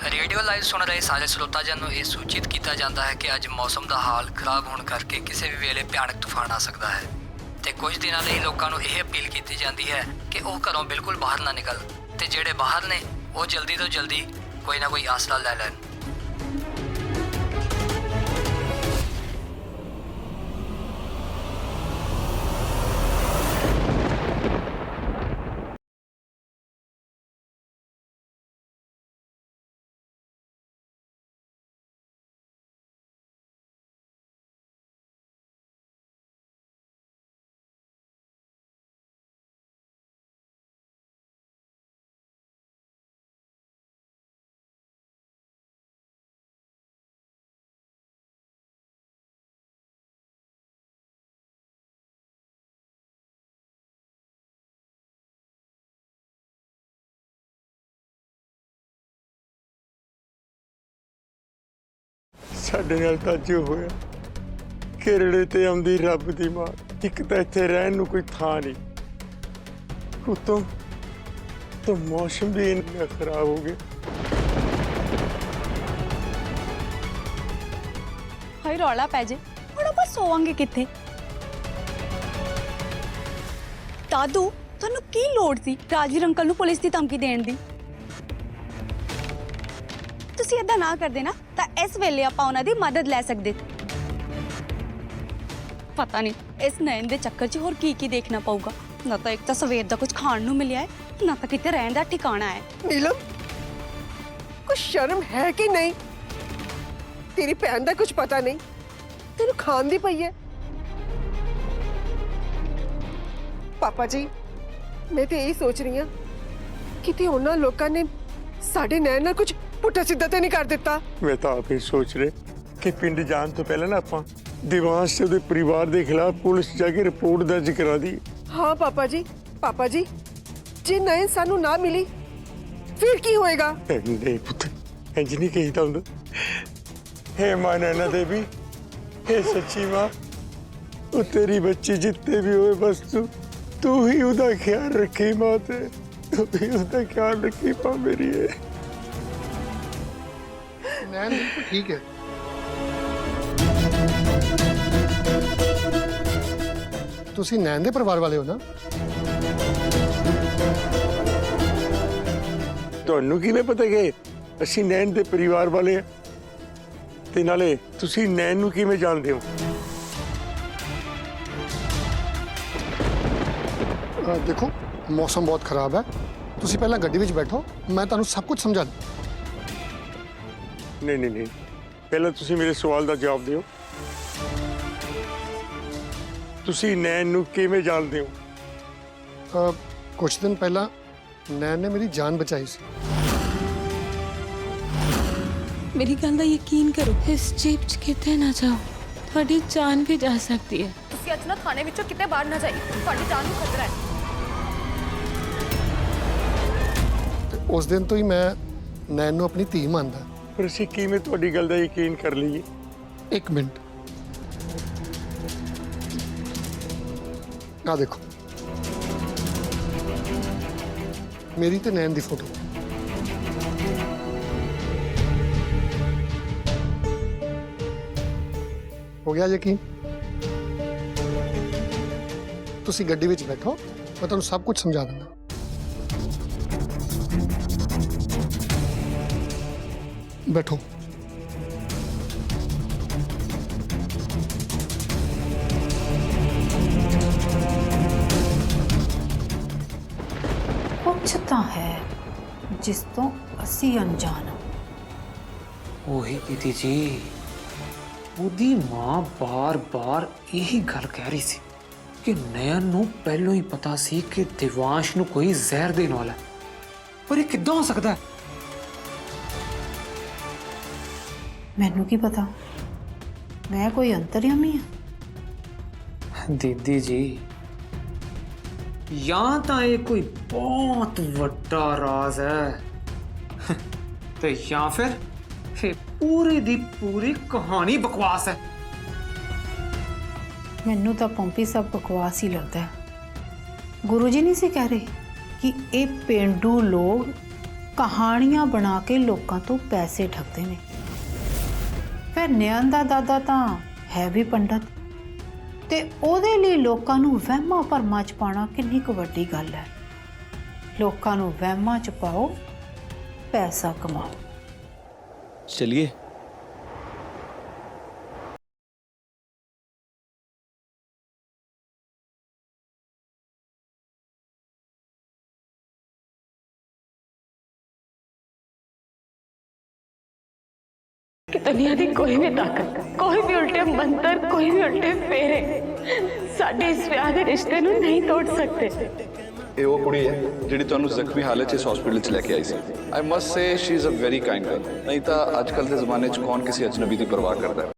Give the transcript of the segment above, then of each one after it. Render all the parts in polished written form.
Radio live सुन रहे सारे ਸਰੋਤਾਜਨ ਨੂੰ ਇਹ ਸੂਚਿਤ ਕੀਤਾ ਜਾਂਦਾ ਹੈ ਕਿ ਅੱਜ ਮੌਸਮ ਦਾ ਹਾਲ ਖਰਾਬ ਹੋਣ ਕਰਕੇ ਕਿਸੇ ਵੀ ਵੇਲੇ ਭਿਆਨਕ ਤੂਫਾਨ ਆ ਸਕਦਾ ਹੈ ਤੇ ਕੁਝ ਦਿਨਾਂ ਲਈ ਲੋਕਾਂ ਨੂੰ ਇਹ ਅਪੀਲ ਕੀਤੀ ਜਾਂਦੀ ਹੈ ਕਿ ਉਹ ਘਰੋਂ ਬਿਲਕੁਲ ਬਾਹਰ ਨਾ ਨਿਕਲ ਤੇ ਜਿਹੜੇ ਬਾਹਰ ਨੇ ਉਹ ਜਲਦੀ ਤੋਂ ਜਲਦੀ ਕੋਈ ਨਾ ਕੋਈ ਆਸਰਾ ਲੈ ਲੈਣ। ਸਾਡੇ ਨਾਲ ਤਾਂ ਜੋ ਹੋਇਆ ਕਿਰੜੇ ਤੇ ਆਉਂਦੀ ਰੱਬ ਦੀ ਮਾਂ। ਇੱਕ ਤਾਂ ਇੱਥੇ ਰਹਿਣ ਨੂੰ ਕੋਈ ਥਾਂ ਨਹੀਂ, ਉਤੋਂ ਤਾਂ ਮੌਸਮ ਵੀ ਇੰਨਾ ਖਰਾਬ ਹੋ ਗਿਆ। ਹਾਏ ਰੌਲਾ ਪੈ ਜੇ ਹੁਣ ਆਪਾਂ ਸੋਵਾਂਗੇ ਕਿੱਥੇ? ਦਾਦੂ ਤੁਹਾਨੂੰ ਕੀ ਲੋੜ ਸੀ ਰਾਜਵੀਰ ਅੰਕਲ ਨੂੰ ਪੁਲਿਸ ਦੀ ਧਮਕੀ ਦੇਣ ਦੀ? ਤੁਸੀਂ ਏਦਾਂ ਨਾ ਕਰਦੇ ਨਾ ਤਾਂ ਇਸ ਵੇਲੇ ਆਪਾਂ ਉਹਨਾਂ ਦੀ ਮਦਦ ਲੈ ਸਕਦੇ। ਪਤਾ ਨਹੀਂ ਇਸ ਨੈਣ ਦੇ ਚੱਕਰ 'ਚ ਹੋਰ ਕੀ ਦੇਖਣਾ ਪਊਗਾ। ਨਾ ਤਾਂ ਇੱਕ ਤਾਂ ਸਵੇਰ ਦਾ ਕੁਝ ਖਾਣ ਨੂੰ ਮਿਲਿਆ ਹੈ, ਨਾ ਤਾਂ ਕਿਤੇ ਰਹਿਣ ਦਾ ਠਿਕਾਣਾ ਹੈ। नीलम कुछ शर्म है कि नहीं? तेरी भैन का कुछ पता नहीं, तेन खान दी पई है। पापा जी मैं तो यही सोच रही हूँ कि उन्होंने लोगों ने साडे नैन नाल कुछ पुट्ठा सीधा तो नहीं कर दिता। मैं तो आप ही सोच रहे कि पिंड जान तो पहले ना आप दिवांश से परिवार के खिलाफ पुलिस जाके रिपोर्ट दर्ज करा दी। हाँ पापा जी जे नैन सानू ना मिली फिर की होएगा? नहीं पुत्र इंज नहीं कहीदा हुंदा। हे मां नैना देवी, हे सच्ची मां, वो तेरी बच्ची जितने भी होए बस तू ही उदा ख्याल रखी मां, तू ही उदा ख्याल रखी मां मेरी है। नैन बिल्कुल ठीक है। तुसी नैन दे परिवार वाले हो ना? ਤੁਹਾਨੂੰ ਕਿਵੇਂ ਪਤਾ ਕਿ ਅਸੀਂ ਨੈਣ ਦੇ ਪਰਿਵਾਰ ਵਾਲੇ ਆ? ਤੇ ਨਾਲੇ ਤੁਸੀਂ ਨੈਣ ਨੂੰ ਕਿਵੇਂ ਜਾਣਦੇ ਹੋ? देखो मौसम बहुत खराब है, तुसी पहला गड्डी विच बैठो, मैं तुहानू सब कुछ समझा दूं। नहीं नहीं नहीं, पहले ਤੁਸੀਂ ਮੇਰੇ ਸਵਾਲ ਦਾ ਜਵਾਬ ਦਿਓ। ਤੁਸੀਂ ਨੈਣ ਨੂੰ ਕਿਵੇਂ ਜਾਣਦੇ ਹੋ? कुछ दिन पहला नैन ने मेरी जान बचाई सी। मेरी गल का यकीन करो, इस जीप च किते ना जाओ, थोड़ी जान भी जा सकती है। ਤੁਸੀਂ ਅੱਜ ਨਾ ਥਾਣੇ ਵਿੱਚੋਂ ਕਿਤੇ ਬਾਹਰ ਨਾ ਜਾਈਏ, ਤੁਹਾਡੀ ਜਾਨ ਨੂੰ ਖਤਰਾ ਹੈ। उस दिन तो ही मैं नैन नू अपनी धी मानदा। ਪਰ ਅਸੀਂ ਕਿਵੇਂ ਤੁਹਾਡੀ ਗੱਲ ਦਾ ਯਕੀਨ ਕਰ ਲਈਏ? एक मिनट आ देखो मेरी ते नैन दी फोटो। हो गया यकीन? तुसी गड्डी विच बैठो, मैं तुहानू सब कुछ समझा दूंगा। बैठो। कुछ तो है जिस तो असी अनजान हाँ। ਉਹੀ ਦੀਦੀ ਜੀ, ਉਹਦੀ ਮਾਂ ਬਾਰ-ਬਾਰ ਇਹੀ ਗੱਲ ਕਹਿ ਰਹੀ ਸੀ ਕਿ ਨੈਣ ਨੂੰ ਪਹਿਲਾਂ ਹੀ ਪਤਾ ਸੀ ਕਿ ਦਿਵਾਂਸ਼ ਨੂੰ ਕੋਈ ਜ਼ਹਿਰ ਦੇਣ ਵਾਲਾ ਹੈ। ਪਰ ਇਹ ਕਿੱਦਾਂ ਹੋ ਸਕਦਾ ਹੈ? मैनू की पता, मैं कोई अंतर्यामी हाँ? दीदी जी, या तो ये कोई बहुत वड्डा राज है तो या फिर पूरी दी पूरी कहानी बकवास है। मैनू तो पंपी सब बकवास ही लगता है। गुरु जी नहीं सी कह रहे कि ये पेंडू लोग ਕਹਾਣੀਆਂ ਬਣਾ ਕੇ ਲੋਕਾਂ ਤੋਂ ਪੈਸੇ ਠੱਗਦੇ ਨੇ। ਫਿਰ ਨਿਆਂ ਦਾ ਦਾਦਾ ਤਾਂ ਹੈ ਵੀ ਪੰਡਤ, ਤੇ ਉਹਦੇ ਲਈ ਲੋਕਾਂ ਨੂੰ ਵਹਿਮਾਂ ਭਰਮਾਂ 'ਚ ਪਾਉਣਾ ਕਿੰਨੀ ਕੁ ਵੱਡੀ ਗੱਲ ਹੈ। ਲੋਕਾਂ ਨੂੰ ਵਹਿਮਾਂ 'ਚ ਪਾਓ, ਪੈਸਾ ਕਮਾਓ। चलिए। कि दुनिया की कोई भी ताकत, कोई भी उल्टे मंत्र, कोई भी उल्टे फेरे साडे इस ब्याह के रिश्ते नूं नहीं तोड़ सकते। ਇਹ ਉਹ ਕੁੜੀ ਹੈ ਜਿਹੜੀ ਤੁਹਾਨੂੰ ਜ਼ਖਮੀ ਹਾਲਤ 'ਚ ਇਸ ਹਸਪੀਟਲ 'ਚ ਲੈ ਕੇ ਆਈ ਸੀ। I must say she is a very kind girl. ਨਹੀਂ ਤਾਂ ਅੱਜ ਕੱਲ੍ਹ ਦੇ ਜ਼ਮਾਨੇ 'ਚ ਕੌਣ ਕਿਸੇ ਅਜਨਬੀ ਦੀ ਪਰਵਾਹ ਕਰਦਾ ਹੈ।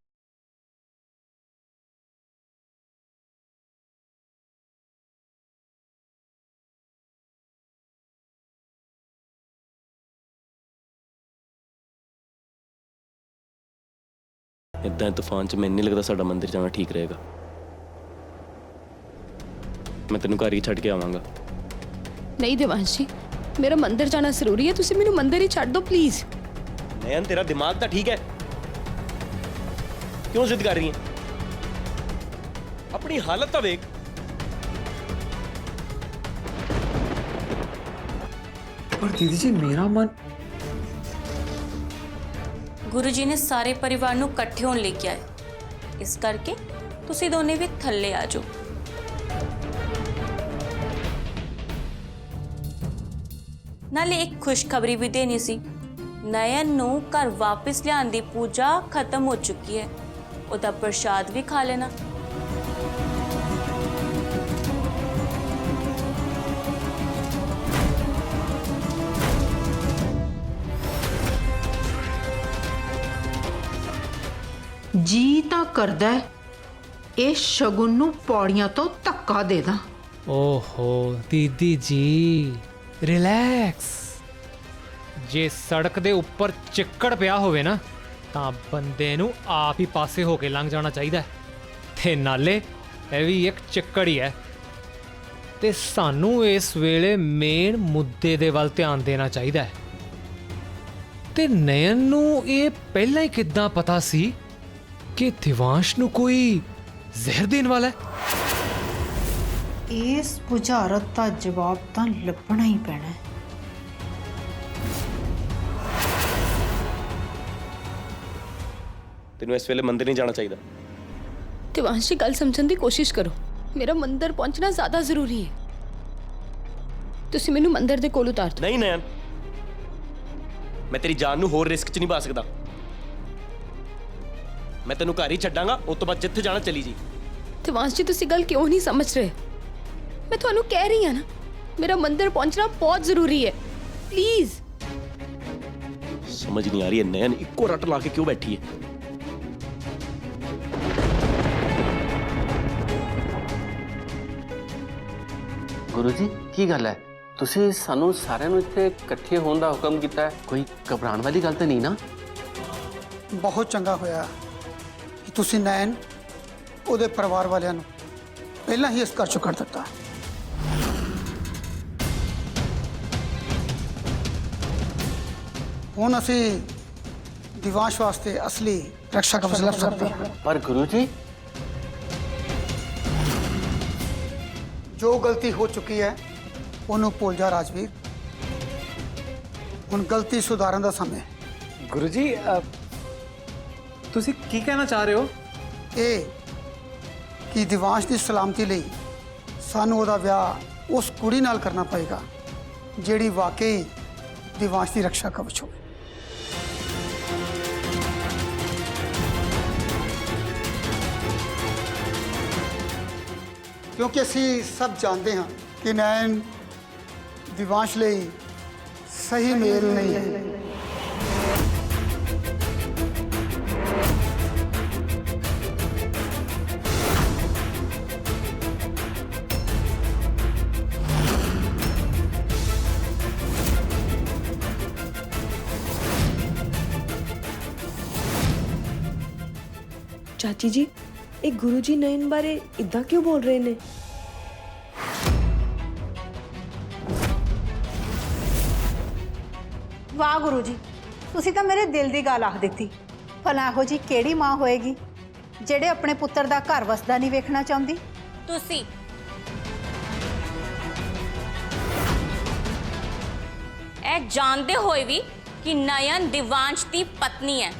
इदा तूफान च मैनू नहीं लगता साडा मंदिर जाना ठीक रहेगा। मैं तेन घर ही छड़ के आवांगा। नहीं देवांश जी, मेरा मंदिर जाना जरूरी है, तुसी मैनू मंदिर ही छड़ दो प्लीज। नयन तेरा दिमाग तो ठीक है, क्यों जिद कर रही है? अपनी हालत तो देख। पर दीदी जी मेरा मन गुरु जी ने सारे परिवार ਨੂੰ ਇਕੱਠੇ ਹੋਣ ਲਈ ਕਿਹਾ ਹੈ, ਇਸ ਕਰਕੇ ਤੁਸੀਂ ਦੋਨੇ ਵੀ ਥੱਲੇ ਆ ਜਾਓ। ਨਾਲੇ ਇੱਕ ਖੁਸ਼ਖਬਰੀ ਵੀ ਦੇਣੀ ਸੀ, ਨयन ਨੂੰ ਘਰ ਵਾਪਸ ਲਿਆਉਣ ਦੀ ਪੂਜਾ ਖਤਮ ਹੋ ਚੁੱਕੀ ਹੈ, ਉਹਦਾ ਪ੍ਰਸ਼ਾਦ ਵੀ ਖਾ ਲੈਣਾ। ਜੀ ਤਾਂ ਕਰਦਾ ਹੈ ਇਹ ਸ਼ਗੁਨ ਨੂੰ ਪੌੜੀਆਂ ਤੋਂ ਧੱਕਾ ਦੇ ਦਾਂ। ओहो दीदी जी रिलैक्स। जे सड़क दे उपर चिक्कड़ पिया होवे ना तां बंदे नू आप ही पासे हो के लंघ जाना चाहिए। ते नाले ये भी एक चिक्कड़ ही है, ते सानू इस वेले मेन मुद्दे दे वल ध्यान देना चाहिए। ते नयन नू ये पहला ही किद्दां पता सी कि दिवांश नू कोई जहर देने वाला है? ਇਸ ਬੁਝਾਰਤ ਦਾ ਜਵਾਬ ਤਾਂ ਲੱਭਣਾ ਹੀ ਪੈਣਾ ਹੈ। तेनू इस वेले मंदिर नहीं जाना चाहिए। देवांश जी गल समझने की कोशिश करो, मेरा मंदिर पहुंचना ज्यादा जरूरी है। तुसी मैनू मंदिर दे कोल उतार दो। नहीं नयन, मैं तेरी जान नू होर रिस्क च नहीं पा सकदा। मैं तेनू घर ही छड्डांगा, उस तो बाद जिथे जाना चली जी। देवांश जी तुसी गल क्यों नहीं समझ रहे? मैं थानू कह रही हां ना, मेरा मंदिर पहुंचना बहुत जरूरी है, प्लीज। समझ नहीं आ रही है नयन इको रट ला के क्यों बैठी है। गुरु जी की गल है, तुसी सानू सारिਆਂ ਨੂੰ ਇੱਥੇ ਇਕੱਠੇ ਹੋਣ ਦਾ ਹੁਕਮ ਕੀਤਾ ਹੈ, ਕੋਈ ਘਬਰਾਉਣ ਵਾਲੀ ਗੱਲ ਤਾਂ ਨਹੀਂ ਨਾ? ਬਹੁਤ ਚੰਗਾ ਹੋਇਆ ਕਿ ਤੁਸੀਂ ਨੈਣ ਉਹਦੇ ਪਰਿਵਾਰ ਵਾਲਿਆਂ ਨੂੰ ਪਹਿਲਾਂ ਹੀ ਇਸ ਘਰ ਚੋਂ ਕੱਢ ਦਿੱਤਾ। ਹੁਣ ਅਸੀਂ ਦਿਵਾਂਸ਼ ਵਾਸਤੇ ਅਸਲੀ ਰੱਖਿਆ ਕਵਚ ਲੱਭ ਸਕਦੇ ਹਾਂ। ਪਰ ਗੁਰੂ ਜੀ ਜੋ ਗਲਤੀ ਹੋ ਚੁੱਕੀ ਹੈ ਉਹਨੂੰ ਭੁੱਲ ਜਾ ਰਾਜਵੀਰ, ਹੁਣ ਗਲਤੀ ਸੁਧਾਰਨ ਦਾ ਸਮਾਂ ਹੈ। गुरु जी तुसी की कहना चाह रहे हो? ਇਹ ਕਿ ਦਿਵਾਂਸ਼ ਦੀ ਸਲਾਮਤੀ ਲਈ ਸਾਨੂੰ ਉਹਦਾ ਵਿਆਹ ਉਸ ਕੁੜੀ ਨਾਲ ਕਰਨਾ ਪਏਗਾ ਜਿਹੜੀ ਵਾਕਈ ਦਿਵਾਂਸ਼ ਦੀ ਰੱਖਿਆ ਕਵਚ ਹੋਵੇ। ਕਿਉਂਕਿ ਅਸੀਂ ਸਭ ਜਾਣਦੇ ਹਾਂ ਕਿ ਨੈਣ ਦਿਵਾਂਸ਼ ਲਈ ਸਹੀ ਮੇਲ ਨਹੀਂ ਹੈ। ਚਾਚੀ ਜੀ, ਇਹ ਗੁਰੂ ਜੀ ਨयन ਬਾਰੇ ਇਦਾਂ ਕਿਉਂ ਬੋਲ ਰਹੇ ਨੇ? ਵਾਹ ਗੁਰੂ ਜੀ, ਤੁਸੀਂ ਤਾਂ ਮੇਰੇ ਦਿਲ ਦੀ ਗੱਲ ਆਖ ਦਿੱਤੀ। ਭਲਾ ਇਹੋ ਜੀ ਕਿਹੜੀ ਮਾਂ ਹੋਏਗੀ ਜਿਹੜੇ ਆਪਣੇ ਪੁੱਤਰ ਦਾ ਘਰ ਵਸਦਾ ਨਹੀਂ ਵੇਖਣਾ ਚਾਹੁੰਦੀ? ਤੁਸੀਂ ਇਹ ਜਾਣਦੇ ਹੋਏ ਵੀ ਕਿ ਨयन ਦਿਵਾਂਸ਼ ਦੀ ਪਤਨੀ ਹੈ,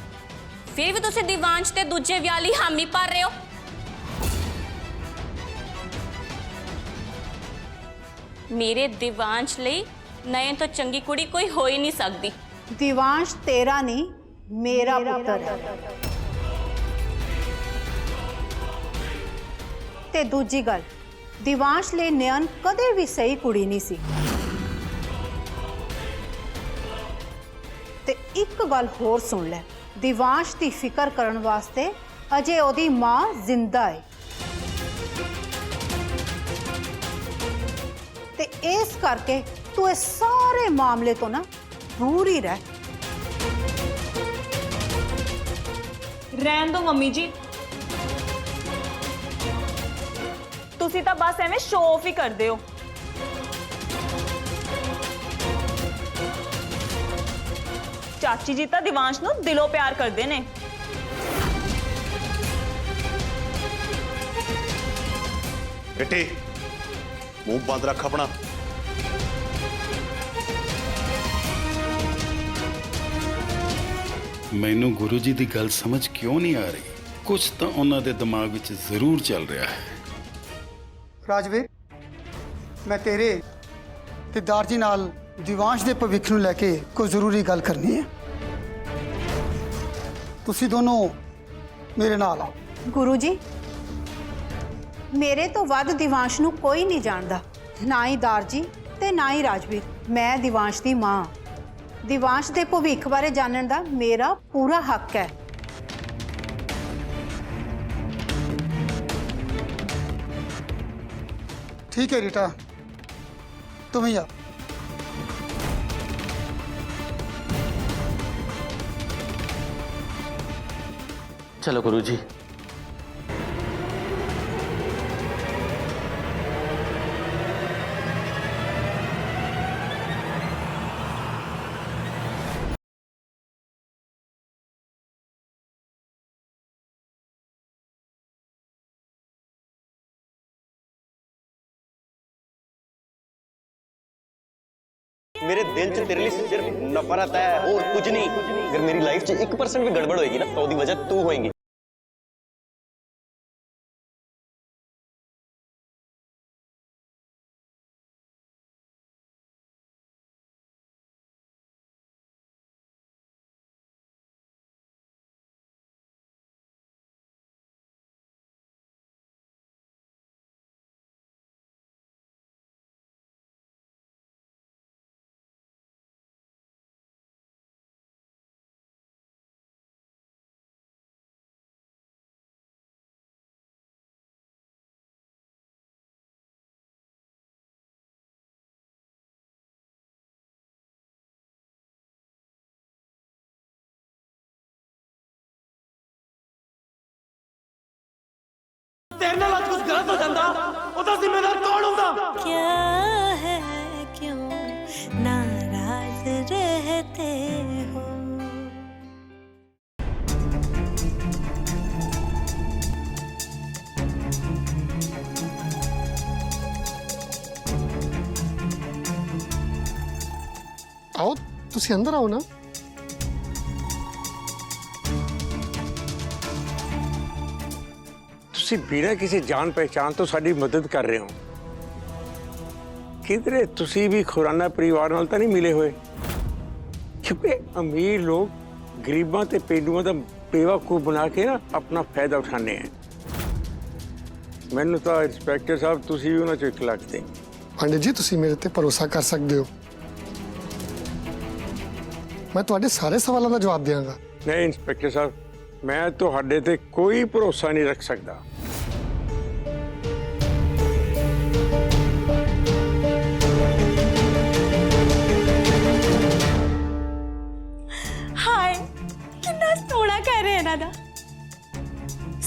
ਫਿਰ ਵੀ ਤੁਸੀਂ ਦਿਵਾਂਸ਼ ਤੇ ਦੂਜੇ ਵਿਆਹ ਲਈ ਹਾਮੀ ਭਰ ਰਹੇ ਹੋ। ਮੇਰੇ ਦਿਵਾਂਸ਼ ਲਈ ਨयन ਤੋਂ ਚੰਗੀ ਕੁੜੀ ਕੋਈ ਹੋ ਹੀ ਨਹੀਂ ਸਕਦੀ। ਦਿਵਾਂਸ਼ ਤੇਰਾ ਨਹੀਂ, ਮੇਰਾ ਪੁੱਤਰ ਹੈ। ਤੇ ਦੂਜੀ ਗੱਲ, ਦਿਵਾਂਸ਼ ਲਈ ਨयन ਕਦੇ ਵੀ ਸਹੀ ਕੁੜੀ ਨਹੀਂ ਸੀ। ਤੇ ਇੱਕ ਗੱਲ ਹੋਰ ਸੁਣ ਲੈ, ਦਿਵਾਂਸ਼ ਦੀ ਫਿਕਰ ਕਰਨ ਵਾਸਤੇ ਅਜੇ ਉਹਦੀ ਮਾਂ ਜ਼ਿੰਦਾ ਹੈ। ਤੇ ਇਸ ਕਰਕੇ ਤੂੰ ਇਸ ਸਾਰੇ ਮਾਮਲੇ ਤੋਂ ਨਾ ਦੂਰ ਹੀ ਰਹਿ। ਰਹਿਣ ਦੋ ਮੰਮੀ ਜੀ, ਤੁਸੀਂ ਤਾਂ ਬਸ ਐਵੇਂ ਸ਼ੋਅ ਆਫ ਹੀ ਕਰਦੇ ਹੋ। ਚਾਚੀ ਜੀ ਤਾਂ ਦਿਵਾਂਸ਼ ਨੂੰ ਦਿਲੋਂ ਪਿਆਰ ਕਰਦੇ ਨੇ। ਬੇਟੇ ਮੂੰਹ ਬੰਦ ਰੱਖ ਆਪਣਾ। ਮੈਨੂੰ ਗੁਰੂ ਜੀ ਦੀ ਗੱਲ ਸਮਝ ਕਿਉਂ ਨਹੀਂ ਆ ਰਹੀ? ਕੁਝ ਤਾਂ ਉਹਨਾਂ ਦੇ ਦਿਮਾਗ ਵਿੱਚ ਜ਼ਰੂਰ ਚੱਲ ਰਿਹਾ ਹੈ। ਰਾਜਵੀਰ, ਮੈਂ ਤੇਰੇ ਤੇ ਦਾਰਜੀ ਨਾਲ ਦਿਵਾਂਸ਼ ਦੇ ਭਵਿੱਖ ਨੂੰ ਲੈ ਕੇ ਕੋਈ ਜ਼ਰੂਰੀ ਗੱਲ ਕਰਨੀ ਹੈ। ਤੁਸੀਂ ਦੋਨੋਂ ਮੇਰੇ ਨਾਲ ਆਓ। ਗੁਰੂ ਜੀ, ਮੇਰੇ ਤੋਂ ਵੱਧ ਦਿਵਾਂਸ਼ ਨੂੰ ਕੋਈ ਨਹੀਂ ਜਾਣਦਾ, ਨਾ ਹੀ ਦਾਰਜੀ ਤੇ ਨਾ ਹੀ ਰਾਜਵੀਰ। ਮੈਂ ਦਿਵਾਂਸ਼ ਦੀ ਮਾਂ, ਦਿਵਾਂਸ਼ ਦੇ ਭਵਿੱਖ ਬਾਰੇ ਜਾਣਨ ਦਾ ਮੇਰਾ ਪੂਰਾ ਹੱਕ ਹੈ। ठीक है रीटा, तुम ही आओ। चलो गुरुजी। मेरे दिल च तेरे लिए सिर्फ नफरत है और कुछ नहीं। अगर मेरी लाइफ च 1% भी गड़बड़ होएगी ना तो ओदी वजह तू होएगी। तेरे नाल कुछ गलत हो जाता ओदा जिम्मेदार कौन होगा? क्या है क्यों नाराज रहते हो? आओ तुसी अंदर आओ ना। ਤੁਸੀਂ ਬਿਨਾਂ ਕਿਸੇ ਜਾਣ ਪਹਿਚਾਣ ਤੋਂ ਸਾਡੀ ਮਦਦ ਕਰ ਰਹੇ ਹੋ। ਕਿਧਰੇ ਤੁਸੀਂ ਵੀ ਖੁਰਾਨਾ ਪਰਿਵਾਰ ਨਾਲ ਤਾਂ ਨਹੀਂ ਮਿਲੇ ਹੋਏ? ਕਿਉਂਕਿ ਅਮੀਰ ਲੋਕ ਗਰੀਬਾਂ ਤੇ ਪੇਂਡੂਆਂ ਦਾ ਬੇਵਕੂਫ ਬਣਾ ਕੇ ਨਾ ਆਪਣਾ ਫਾਇਦਾ ਉਠਾਉਂਦੇ ਆ। ਮੈਨੂੰ ਤਾਂ ਇੰਸਪੈਕਟਰ ਸਾਹਿਬ ਤੁਸੀਂ ਵੀ ਉਹਨਾਂ ਚੋਂ ਇੱਕ ਲੱਗਦੇ। ਪੰਡਿਤ ਜੀ ਤੁਸੀਂ ਮੇਰੇ ਤੇ ਭਰੋਸਾ ਕਰ ਸਕਦੇ ਹੋ। ਮੈਂ ਤੁਹਾਡੇ ਸਾਰੇ ਸਵਾਲਾਂ ਦਾ ਜਵਾਬ ਦਿਆਂਗਾ। ਨਹੀਂ ਇੰਸਪੈਕਟਰ ਸਾਹਿਬ, ਮੈਂ ਤੁਹਾਡੇ ਤੇ ਕੋਈ ਭਰੋਸਾ ਨਹੀਂ ਰੱਖ ਸਕਦਾ। ਹਾਏ ਕਿੰਨਾ ਸੋਹਣਾ ਘਰ ਹੈ ਇਹਨਾਂ ਦਾ।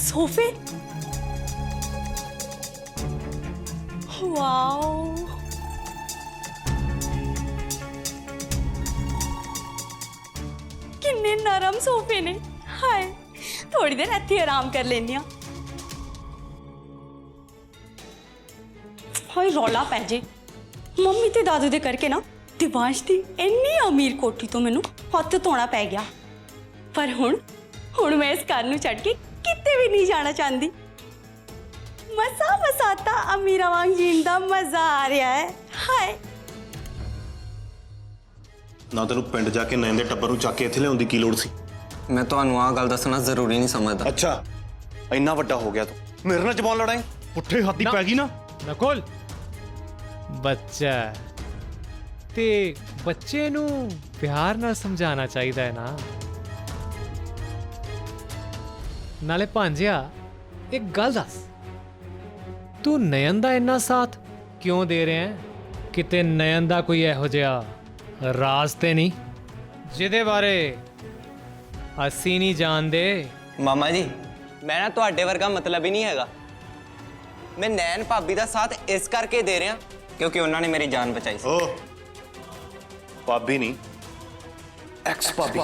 ਸੋਫੇ, ਵਾਓ। किन्ने नरम सोफे ने। हाय थोड़ी देर इत्थे आराम कर लेनी आ। हाय रौला पै जे मम्मी ते दादू दे करके ना दिवांश दी इन्नी अमीर कोठी तो मैनू हत्थ धोना पै गया। पर हुण मैं इस घर नू छड्ड के किते भी नहीं जाना चाहती। मसा मसाता अमीरा वांग जीण दा मजा आ रहा है। हाय ना तेन पिंड जाके नैन दे टब्बर नूं चक के इत्थे लियाउण दी की लोड़ सी? मैं तुहानू आ गल दसना जरूरी नहीं समझदा। अच्छा इन्ना वड्डा हो गया तू मेरे नाल जबान लड़ाई? पुट्ठे हाथी पै गई ना। नकुल बच्चा ते बच्चे नू प्यार नाल समझाना चाहिदा है ना। नाले भांजिया एक गल दस, तू नयन दा इन्ना साथ क्यों दे रहे हैं? किते नयन दा कोई इहो जिहा राज ते नहीं जिहदे बारे असी नहीं जानदे? मामा जी मैं ना तुहाडे वर्गा मतलब ही नहीं हैगा। मैं नैन भाभी दा साथ इस करके दे रहा क्योंकि उन्होंने मेरी जान बचाई सी। ओ भाभी नहीं एक्स भाभी।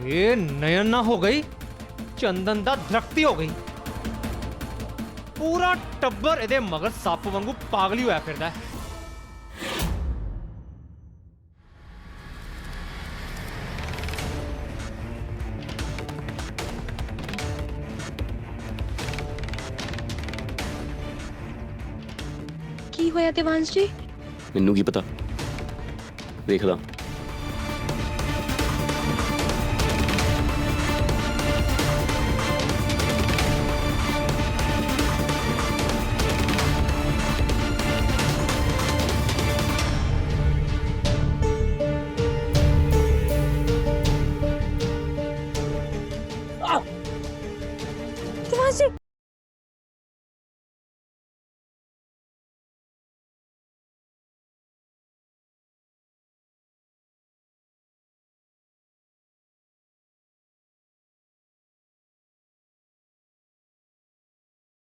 ये नयन ना हो गई चंदन दा दरख्ती हो गई। पूरा टब्बर इहदे मगर सप वांगू पागली होया फिरदा है। की होया देवांश जी? मैनू की पता, देखदा। देवांश जी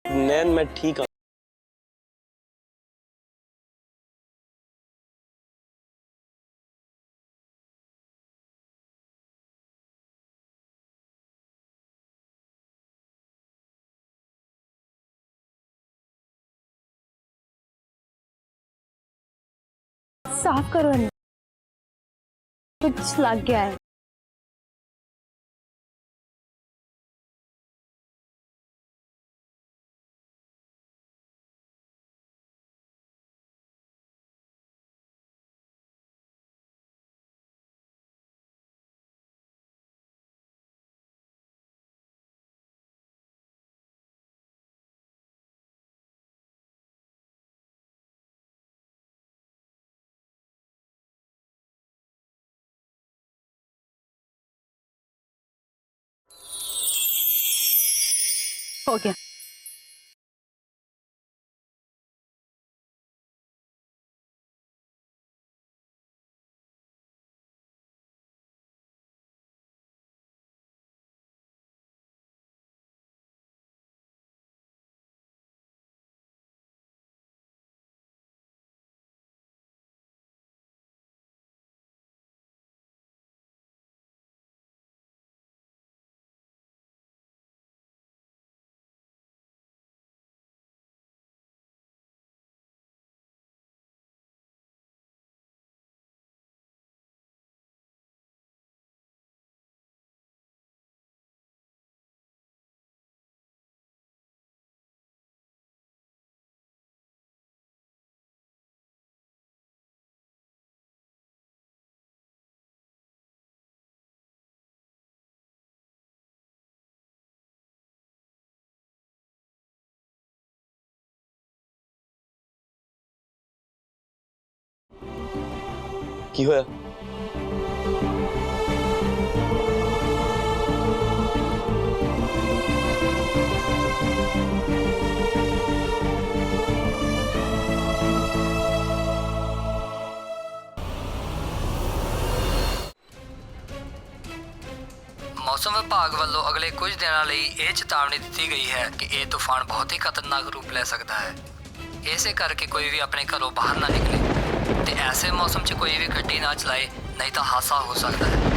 नैन मैं ठीक हूं। साफ करो इन्हें, कुछ लग गया है। हो गया। की होया? ਮੌਸਮ ਵਿਭਾਗ ਵੱਲੋਂ ਅਗਲੇ ਕੁਝ ਦਿਨਾਂ ਲਈ ਇਹ ਚੇਤਾਵਨੀ ਦਿੱਤੀ ਗਈ ਹੈ ਕਿ ਇਹ ਤੂਫਾਨ ਬਹੁਤ ਹੀ ਖਤਰਨਾਕ ਰੂਪ ਲੈ ਸਕਦਾ ਹੈ। ਇਸੇ ਕਰਕੇ ਕੋਈ ਵੀ ਆਪਣੇ ਘਰੋਂ ਬਾਹਰ ਨਾ ਨਿਕਲੇ ਤੇ ਐਸੇ ਮੌਸਮ 'ਚ ਕੋਈ ਵੀ ਗੱਡੀ ਨਾ ਚਲਾਏ, ਨਹੀਂ ਤਾਂ ਹਾਦਸਾ ਹੋ ਸਕਦਾ ਹੈ।